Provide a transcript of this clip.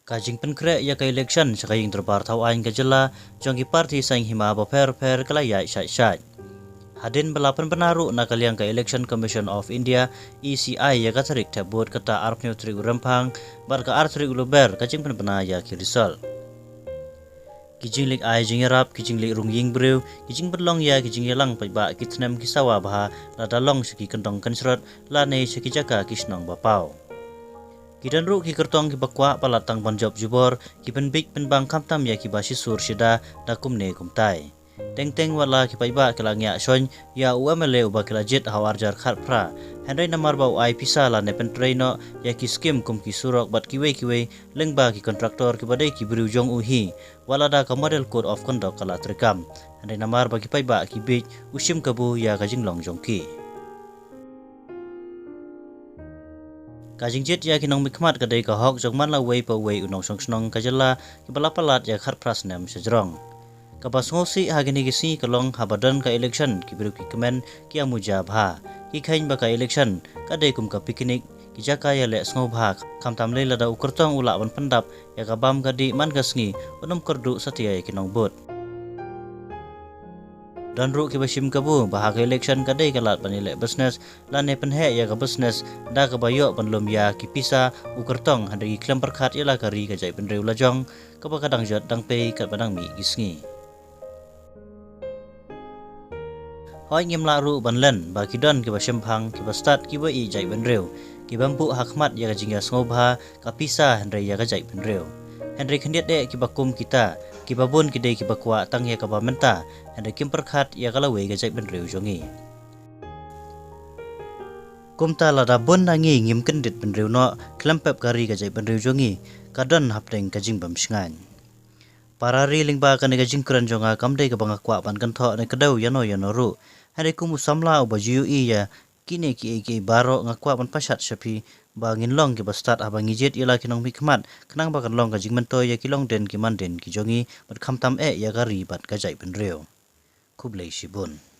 Kajing penkre ya ka election sa kaying terbar tawain ka jela jongi parti sang hima ba per kalaya syai. Hadin belapan penaru na kaliang ka Election Commission of India ECI ya ka tarik tabut kata arpnyo tri urempang bar ka artri uluber kajing penpena ya ki result. Kijing lik ai jing rap kijing lik rung ying brew kijing berlong ya kijing yelang pai ba kitnem kisawa bah la dalong siki kentong kensrot la ne siki jaka kisnong bapau. Kidan ru ki kertong ki bakwa palatang banjob jubor ki penbik penbang kamtam ya ki basi sur shida da kumne kumtai. Teng wala ki paiba kelangya shon ya UMLA uba kelajit hawarjar kharpra. Henry namar bau ai pisa la ne pentraino ya ki skim kum ki surok bat kiwe lengba ki kontraktor ki badai ki beriu jong uhi wala da ka model code of conduct kala trekam. Henry namar bagi paiba ki bit usim kabu ya kajing long jongki. Kajing jet ya kinong mikmat kadai ka hok jong man la wei pa wei unong song snong kajala ki balapalat ya khar pras nam sejrong. Kabas ngosi hagini gisi kalong habadan ka election ki biru ki kemen ki amuja bha ki khain ba ka election kadai kum ka piknik ki jaka ya le sngo bha kam tam le lada ukurtong ula ban pendap ya ka bam kadi man gasngi unum kerdu satia ya kinong bot. Dan ru ki basim kabu bahag election kadai kalat panile business lane penhe ya ka business da ka bayo panlum ya ki pisa ukertong handai klem perkhat ya la kari ka jai penreu lajong ka ba kadang jot dang pe kat badang mi gisngi. Hoi ngim la ru banlen ba ki don ki basim phang ki bastat ki ba i jai penreu ki bampu hakmat ya ka jingga sngoba ka pisa handai ya ka jai penreu. Henry kendiat de ki bakum kita ki babun ki de ki bakwa tang ya ka ba menta Henry kim perkhat ya kala we ga jai ben reu jongi. Kumta la da bon nangi ngim kendit ben reu no klempep kari ga jai ben reu jongi kadon hapteng ka jing bam singan. Para ri lingba ka ne ga jing kran jonga kamdei ka banga kwa ban kan tho ne kadau yano ru. Henry kum samla uba GUE ya kini ki baro ngakwa ban pasat sapi ba ngin long ki bastat abang ngijit ila kinong mikmat kenang ba kan long ka jing mento ya kilong den ki manden ki jongi bat khamtam ya gari bat ka jai ben reu. Kublai Shibun.